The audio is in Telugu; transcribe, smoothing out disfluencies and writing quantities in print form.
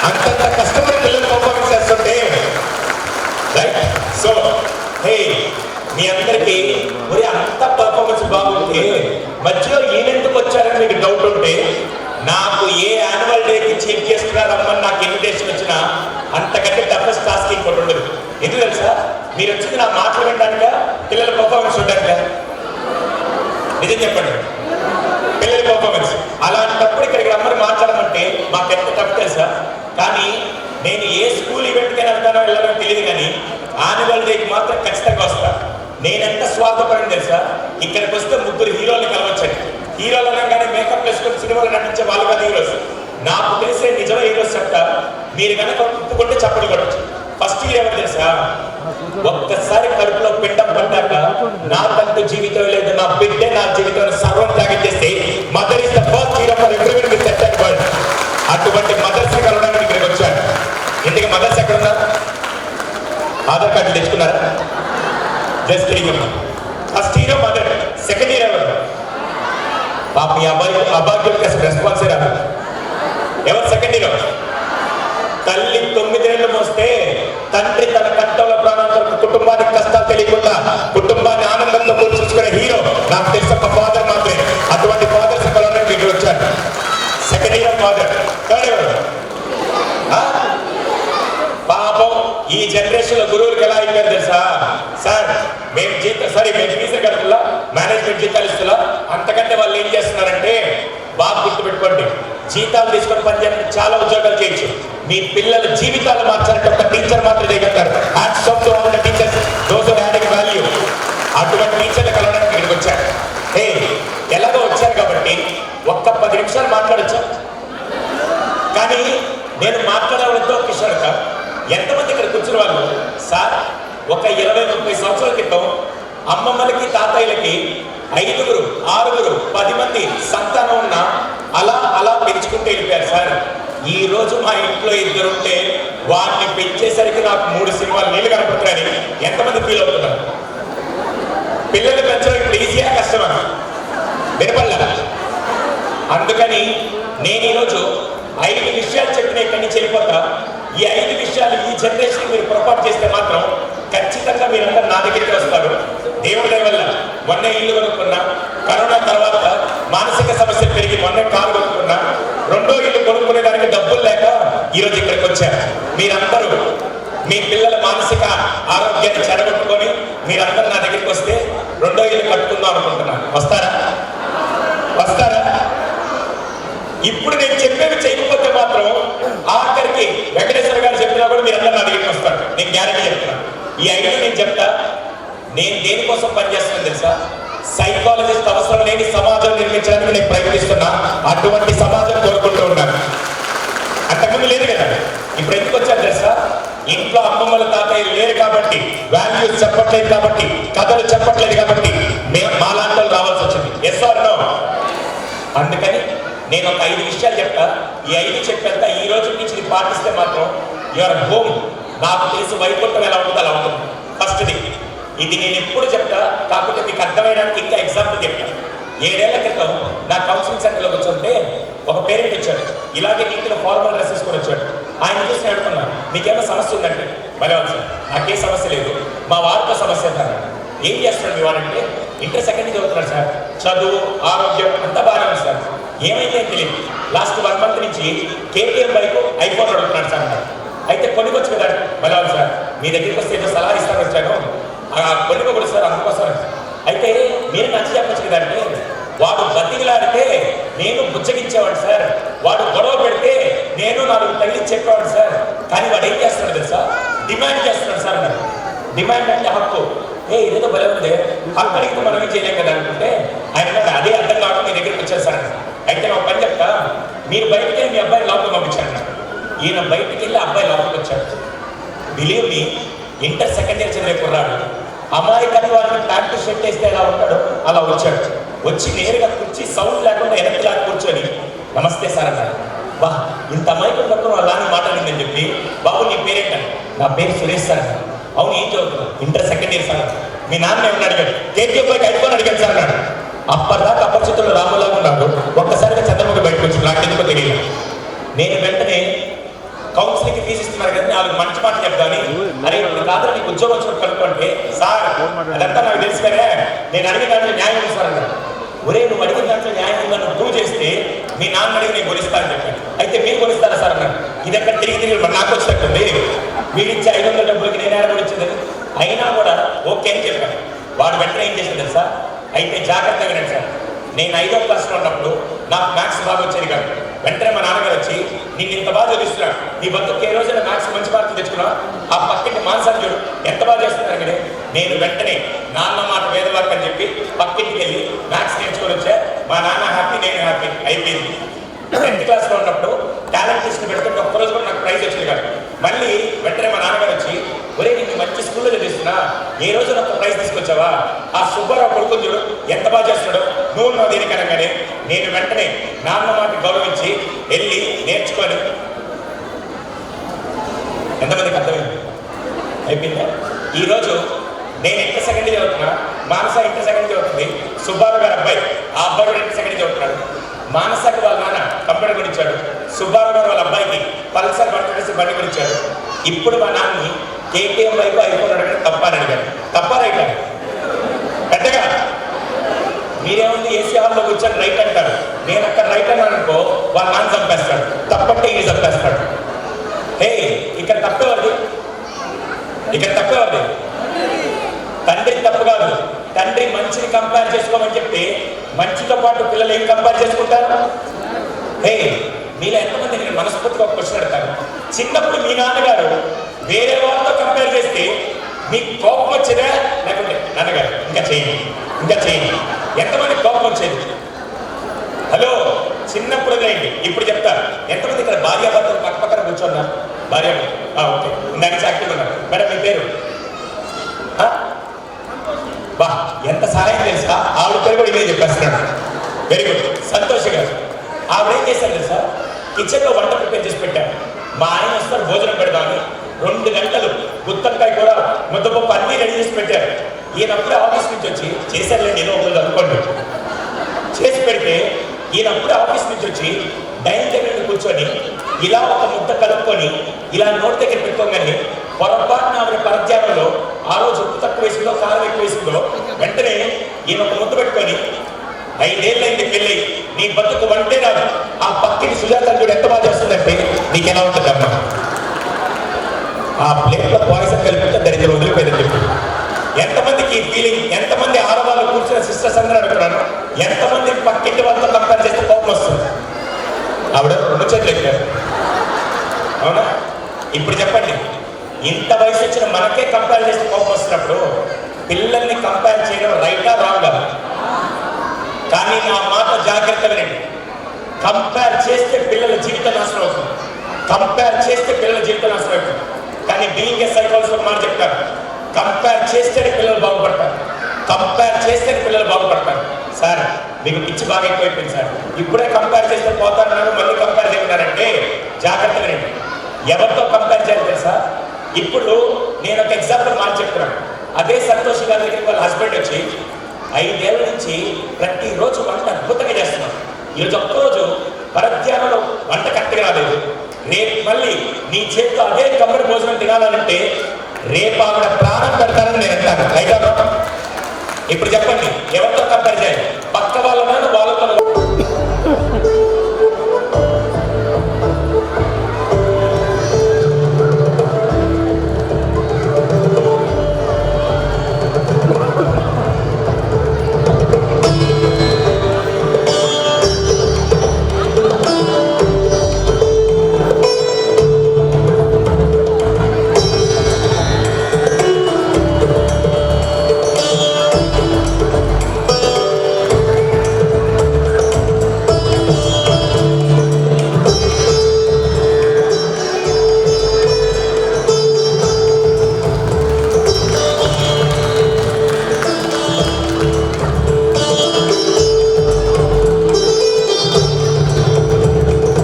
అంతంత కష్టపడి పిల్లలు పర్ఫార్మెన్స్ చేస్తుంటే రైట్. సో హే మీ అందరికీ మరి అంత పర్ఫార్మెన్స్ బాగుంటే మధ్యలో ఈయనెందుకు వచ్చారని మీకు డౌట్ ఉంటే, నాకు ఏ యాన్యువల్ డేకి చీఫ్ గెస్ట్ గా రమ్మని నాకు ఇన్విటేషన్ వచ్చినా అంతకంటే టఫెస్ట్ టాస్క్ ఇంకోటి ఉండదు. ఎందుకు తెలుసా? మీరు వచ్చింది నా మాటలు వినడానిక, పిల్లల పర్ఫార్మెన్స్ చూడడానిక? నిజం చెప్పండి, పిల్లల పర్ఫార్మెన్స్. అలాంటప్పుడు ఇక్కడికి రమ్మని మాట్లాడమంటే మాకు ఎంత టఫ్ తెలుసా? కానీ నేను ఏ స్కూల్ ఈవెంట్కి వెళ్తానో వెళ్ళాలో తెలియదు, కానీ యాన్యువల్ డేకి మాత్రం ఖచ్చితంగా వస్తా. నేనెంత స్వార్థపడని తెలుసా? ఇక్కడికి వస్తే 3 హీరోలు కలవచ్చండి. హీరోలు అనగానే మేకప్ వేసుకొని సినిమాలు నటించే వాళ్ళు కాదు హీరోస్. నాకు తెలిసే నిజమైన హీరోస్ చెప్తా. మీరు కనుక గుర్తుకుంటే చప్పట్లు కొట్టచ్చు. ఫస్ట్ హీరో ఎవరు తెలుసా? ఒక్కసారి కడుపులో పిండం పడ్డాక నాకంటూ జీవితం లేదు, నా బిడ్డే నా జీవితంలో సర్వం త్యాగం చేస్తే mother is the first hero for everyone with that word. అటువంటి మదర్స్ కలవడానికి ఇక్కడికి వచ్చాను. ఇందుకే మదర్స్ ఎక్కడ ఉన్నారు? ఆధార్ కార్డు తెచ్చుకున్నారా? Just first hero mother, second hero ఎవరు? పాప మీ అబ్బాయికి అసలు రెస్పాన్సే రాదు. ఎవరు సెకండ్ హీరో? తల్లి 9 ఏళ్ళు మోస్తే తండ్రి తన కట్టంలో ప్రాణాలతో కుటుంబానికి కష్టాలు తెలియకుండా కుటుంబాన్ని ఆనందంతో కూర్చుకునే హీరో నాకు తెలిసి ఒక ఫాదర్ మాత్రమే. అటువంటి ఫాదర్స్ కలవడానికి మీకు వచ్చారు. Second hero father. థర్డ్ ఎవరు? పాపం ఈ జనరేషన్ లో గురువులకు ఎలా అయిపోయారు తెలుసా? సార్ మేము మేము ఫీజులు కడుతున్నా, మేనేజ్మెంట్ జీతాలు ఇస్తున్నా. అంతకంటే వాళ్ళు ఏం చేస్తున్నారంటే, బాగా గుర్తుపెట్టుకోండి, జీతాలు తీసుకొని పనిచేయడానికి చాలా ఉద్యోగాలు చేయొచ్చు. మీ పిల్లల జీవితాలు మార్చాలంటే ఒక టీచర్ మాత్రం చేయగలుగుతారు. Hats off to all the teachers, those who adding value. అటువంటి టీచర్లు కలవడానికి ఇక్కడికి వచ్చారు. హే ఎలాగో వచ్చారు కాబట్టి ఒక్క 10 నిమిషాలు మాట్లాడచ్చు. కానీ నేను మాట్లాడవడంతో కిషోర్ గారు ఎంతమంది ఇక్కడ కూర్చున్న వాళ్ళు సార్ ఒక 20-30 సంవత్సరాల క్రితం అమ్మమ్మలకి తాతయ్యలకి 5, 6, 10 మంది సంతానం ఉన్న అలా పెంచుకుంటూ వెళ్ళిపోయారు సార్. ఈ రోజు మా ఇంట్లో 2 ఉంటే వాడిని పెంచేసరికి నాకు 3 సినిమాలు నీళ్ళు కనపడుతున్నాయని ఎంతమంది ఫీల్ అవుతున్నారు? పిల్లలు పెంచడం ఇప్పుడు ఈజీగా కష్టమా? వినపడలేదా? అందుకని నేను ఈరోజు 5 విషయాలు చెప్పిన ఇక్కడి నుంచి వెళ్ళిపోతా. ఈ 5 విషయాలు ఈ జనరేషన్ మీరు పొరపాటు చేస్తే మాత్రం ఖచ్చితంగా మీరందరూ నా దగ్గరికి వస్తారు. దేవుడి వల్ల మొన్న ఇల్లు కొనుక్కున్నా, కరోనా తర్వాత మానసిక సమస్యలు పెరిగి మొన్న కారు కొనుక్కున్నా, 2వ ఇల్లు కొనుక్కునే దానికి డబ్బులు లేక ఈరోజు ఇక్కడికి వచ్చారు. మీరందరూ మీ పిల్లల మానసిక ఆరోగ్యాన్ని చెడగొట్టుకొని మీరందరూ నా దగ్గరికి వస్తే 2వ ఇల్లు కట్టుకుందాం అనుకుంటున్నాను. వస్తారా? ఇప్పుడు నేను చెప్పేవి చేయకపోతే మాత్రం ఆఖరికి వెంకటేశ్వర గారు చెప్పినా కూడా మీరందరూ నా దగ్గరికి వస్తారు. నేను గ్యారెంటీ చెప్తున్నాను. ఈ 5 నేను చెప్తా. నేను దేనికోసం పనిచేస్తున్నాను తెలుసా? సైకాలజిస్ట్ అవసరం లేని సమాజం నిర్మించడానికి నేను ప్రయత్నిస్తున్నా. అటువంటి సమాజం కోరుకుంటూ ఉన్నాను. అంతకుముందు లేదు కదా. ఇప్పుడు ఎందుకు వచ్చాను తెలుసా? ఇంట్లో అమ్మమ్మల తాతయ్యలు లేరు కాబట్టి, వాల్యూస్ చెప్పట్లేదు కాబట్టి, కథలు చెప్పట్లేదు కాబట్టి మాలాంటి వాళ్ళు రావాల్సి వచ్చింది. Yes or no? అందుకని నేను ఒక 5 విషయాలు చెప్తా. ఈ 5 చెప్పేంత ఈ రోజు నుంచి ఇది పాటిస్తే మాత్రం యువర్ హోమ్. నాకు తెలిసి వైకుంఠం ఎలా ఉంటుందో అలా ఉంటుంది. ఫస్ట్ది ఇది నేను ఎప్పుడు చెప్తా, కాకపోతే మీకు అర్థమయ్యడానికి ఇంకా ఎగ్జాంపుల్ చెప్తాను. 7 ఏళ్ల క్రితం నా కౌన్సిలింగ్ సెంటర్లోకి వచ్చుంటే ఒక పేరెంట్ వచ్చాడు. ఇలాగే నీటిలో ఫార్మల్ డ్రెస్ వేసుకొని వచ్చాడు. ఆయన చూసి అడుగుతున్నాను, మీకేమో సమస్య ఉందంటే, బలవాలి సార్ నాకే సమస్య లేదు, మా వారితో సమస్య అంటారు. ఏం చేస్తున్నాడు మీ వారంటే, ఇంటర్ సెకండ్ చదువుతున్నాడు సార్, చదువు ఆరోగ్యం అంతా బాగానే ఉంది సార్, ఏమైతే తెలియదు. లాస్ట్ 1 మంత్ నుంచి కేటీఎం బైక్ ఐఫోన్ అడుగుతున్నాడు సార్. అయితే కొనుక్కొచ్చు కదా. బలవాలి సార్ మీ దగ్గరికి వస్తే ఏదో సలహా ఇస్తాను వచ్చాను, కొనుక్కోకూడదు సార్ అందుకోసం. అయితే మీరు నచ్చి చెప్పచ్చు కదా అంటే, వాడు బతికిలాడితే నేను బుచ్చగించేవాడు సార్, వాడు గొడవ పెడితే నేను 4 తగిలి చెప్పేవాడు సార్. కానీ వాడు ఏం చేస్తున్నాడు తెలుసా? డిమాండ్ చేస్తున్నాడు సార్ అన్నారు. డిమాండ్ అంటే హక్కు. ఇదేదో బలం ఉంది, హక్కు అడిగితే మనం ఏం చేయలేం కదా అనుకుంటే ఆయన అదే అర్థం కావడం మీ దగ్గరికి వచ్చారు సార్. అయితే ఒక పని చెప్తా, మీరు బయటికి వెళ్ళి మీ అబ్బాయి లోపల పంపించాడు. ఈయన బయటికి వెళ్ళి అబ్బాయి లోపలికి వచ్చాడు. Believe me, inter second year చదివే కుర్రాడు అమాయకాన్ని వారిని ప్యాంటు షర్ట్ వేస్తే ఎలా ఉంటాడో అలా వచ్చాడు. వచ్చి నేరుగా కూర్చి సౌండ్ లేకుండా వెనక్కి లాగా కూర్చొని నమస్తే సార్ అన్నాడు. వా ఇంత అమాయకం పక్కన అలానే మాట్లాడిందని చెప్పి, బాబు నీ పేరేంటని, నా పేరు సురేష్ సార్ అన్నాడు. అవును ఏం చదువుతున్నావు? Inter second year sir. మీ నాన్న ఏమన్నా అడిగాడు? కేటీఎం బైక్ ఐఫోన్ అడిగాడు సార్ అన్నాడు. అప్పటిదాకా అపరిచితులు రాములాగా ఉన్నాడు. ఒక్కసారిగా చంద్రముఖి బయటకు వచ్చి నాకు ఎందుకో తెలియదు. నేను వెంటనే కౌన్సిలింగ్ ఫీజు ఇస్తున్నారు కదా వాళ్ళకి మంచి మాట చెప్తాను. అరే ఇప్పుడు కాదు నీకు ఉద్యోగం వచ్చినప్పుడు కనుక్కోండి సార్ అదంతా నాకు తెలుసు కానీ నేను అడిగిన దాంట్లో న్యాయం ఇస్తాను. ఒరే నువ్వు అడిగిన దాంట్లో న్యాయం ఉందని ప్రూవ్ చేస్తే మీ నాన్న అడిగి నేను కొనిస్తా అని చెప్పాను. అయితే మీరు కొనిస్తారా సార్ అన్నాడు. ఇది ఎక్కడ తిరిగి నాకు వచ్చినట్టుంది, వీడిచ్చే 500 డబ్బులకి నేను ఏడ వచ్చింది. అయినా కూడా ఓకే అని చెప్పాను. వాడు వెంటనే ఏం చేసింది తెలుసా, అయితే జాగ్రత్తగా వినండి సార్, నేను 5వ క్లాస్లో ఉన్నప్పుడు నాకు మ్యాథ్స్ బాగా వచ్చేది కాదు. వెంటనే మా నాన్నగారు వచ్చి నేను ఇంత బాగా చదివిస్తున్నాడు, నీ బతుకు ఏ రోజైనా మ్యాథ్స్ మంచి మార్కులు తెచ్చుకున్నావు, ఆ పక్కింటి మాన్సాన్ని చూడు ఎంత బాగా చేస్తున్నారు కానీ. నేను వెంటనే నాన్న మాట వేదవాక్ అని చెప్పి పక్కింటికి వెళ్ళి మ్యాథ్స్ నేర్చుకొని వచ్చా. మా నాన్న హ్యాపీ, నేను హ్యాపీ అయిపోయింది. 10th క్లాస్లో ఉన్నప్పుడు టాలెంట్ టెస్ట్ పెడుతుంటే ఒక్కరోజు కూడా నాకు ప్రైజ్ వచ్చింది కాదు. మళ్ళీ వెంటనే మా నాన్నగారు వచ్చి ఒరే నీకు మంచి స్కూల్లో చదివిస్తున్నా, ఏ రోజు నాకు ప్రైజ్ తీసుకొచ్చావా, ఆ సుబ్బారావు కొడుకుని చూడు ఎంత బాగా చేస్తున్నాడు, నువ్వు నా దేనికనగానే నేను వెంటనే నాన్న మాట గౌరవించి వెళ్ళి నేర్చుకొని. ఎంతమందికి అర్థమైంది? అయిపోయిందా? ఈరోజు నేను ఇంటర్ సెకండ్ చదువుతున్నా, మానస ఇంటర్ సెకండ్ చదువుతుంది, సుబ్బారావు గారు అబ్బాయి ఆ అబ్బాయి కూడా ఇంటర్ సెకండ్ చదువుతున్నాడు. మానసకి వాళ్ళ నాన్న కంప్యూటర్ కొనిచ్చాడు, సుబ్బారావు గారు వాళ్ళ అబ్బాయికి పల్సర్ బండి కొనిచ్చాడు. ఇప్పుడు మా నాన్ని కేటీఎం వైపు ఐఫోన్ అడగడం తప్పని అడిగాడు. తప్ప రైట్ అని పెద్దగా మీరేముంది ఏసీ హాల్లో కూర్చొని రైట్ అంటారు, నేను అక్కడ రైట్ అన్నాను అనుకో వాళ్ళ నాన్న చంపేస్తాడు, తప్పంటే ఇది చంపేస్తాడు. హే ఇక్కడ తప్పేవాడి, ఇక్కడ తప్పేవాడి తండ్రి తప్పు కాదు. తండ్రి మంచిని కంపేర్ చేసుకోమని చెప్తే మంచితో పాటు పిల్లలు ఏం కంపేర్ చేసుకుంటారు? హే మీలో ఎంతమంది నేను మనస్ఫూర్తిగా ఒక క్వశ్చన్ అడతాను, చిన్నప్పుడు మీ నాన్నగారు వేరే వాళ్ళతో కంపేర్ చేస్తే మీకు కోపం వచ్చేదా, లేకుంటే నాన్నగారు ఇంకా చేయండి ఇంకా చేయండి, ఎంతమంది కోపం వచ్చేది? హలో చిన్నప్పుడు వదిలేయండి, ఇప్పుడు చెప్తారు. ఎంతమంది ఇక్కడ భార్యాభర్తలు పక్క పక్కన కూర్చున్నారు? భార్య ఓకే ఇందాక యాక్టివ్ ఉన్నారు. మేడం మీ పేరు? బా ఎంత సహాయం తెలుసా, ఆవిడ పేరు కూడా ఇదే చెప్పేస్తున్నాడు. వెరీ గుడ్ సంతోష్ గారు. ఆవిడ ఏం చేశారు తెలుసా, కిచెన్లో వంట ప్రిపేర్ చేసి పెట్టారు. మా ఆయన వస్తారు భోజనం పెడతామని 2 గంటలు గుత్తొంకాయ కూర ముద్దపప్పు అన్నీ రెడీ చేసి పెట్టారు. ఈయనప్పుడే ఆఫీస్ నుంచి వచ్చి చేశారులేండి ఏదో ఒకళ్ళు అనుకోండి చేసి పెడితే, ఈయనప్పుడే ఆఫీస్ నుంచి వచ్చి డైనింగ్ టేబుల్ కూర్చొని ఇలా ఒక ముద్ద కలుపుకొని ఇలా నోటి దగ్గర పెట్టుకోగానే పొరపాటున ఆవిడ పరధ్యానంలో ఆ రోజు ఉప్పు తక్కువ వేసిందో కారం ఎక్కువ వేసిందో వెంటనే ఈయన ఒక ముద్ద పెట్టుకొని 5 ఏళ్ళైంది పెళ్ళి, నీ బతుకు వంటే రాదు, ఆ పక్కిని సుజాత కూడా ఎంత బాగా చేస్తుందంటే నీకెలా ఉంటుందమ్మా. ఆ ప్లేట్లో పాయసం కలిపితే దరిద్రం వదిలిపోయిందని చెప్పి ఎంతమందికి ఈ ఫీలింగ్, ఎంతమంది ఆడవాళ్ళు కూర్చున్న సిస్టర్స్ అందరూ అడుగుతున్నాను, ఎంతమంది పక్కింటి వాళ్ళతో కంపేర్ చేస్తే కోపం వస్తుంది? ఆవిడ 2 చేతులు ఎక్కారు. అవునా? ఇప్పుడు చెప్పండి, ఇంత వయసు వచ్చిన మనకే కంపేర్ చేస్తే కోపం వస్తున్నప్పుడు పిల్లల్ని కంపేర్ చేయడం రైటా రాంగా? కానీ నా మాట జాగ్రత్త వినండి, కంపేర్ చేస్తే పిల్లల జీవితం నాశనం అవుతుంది, కంపేర్ చేస్తే పిల్లల జీవితం నాశనం అవుతుంది. కానీ బీయింగ్ ఏ సైకాలజిస్ట్ ఒక మాట చెప్తారు, కంపేర్ చేస్తేనే పిల్లలు బాగుపడతారు, కంపేర్ చేస్తేనే పిల్లలు బాగుపడతారు. సార్ మీకు పిచ్చి బాగా ఎక్కువైపోయింది సార్, ఇప్పుడే కంపేర్ చేస్తే పోతారన్నారు, మళ్ళీ కంపేర్ చేయమన్నారంటే జాగ్రత్త వినండి. ఎవరితో కంపేర్ చేయాలి తెలుసా? ఇప్పుడు నేను ఒక ఎగ్జాంపుల్ మాట చెప్తున్నాను. అదే సంతోష్ గారి దగ్గరికి వాళ్ళ హస్బెండ్ వచ్చి 5 ఏళ్ల నుంచి ప్రతిరోజు వంట అద్భుతంగా చేస్తున్నాను, ఈరోజు ఒక్కరోజు పరధ్యానంలో వంట కరెక్ట్గా రాలేదు, రేపు మళ్ళీ నీ చేతితో అదే కమ్మడి భోజనం తినాలంటే రేపు ఆవిడ ప్రాణం పెడతానని నేను అంటాను. ఇప్పుడు చెప్పండి ఎవరితో కంపేర్ చేయాలి? పక్క వాళ్ళ వాళ్ళతో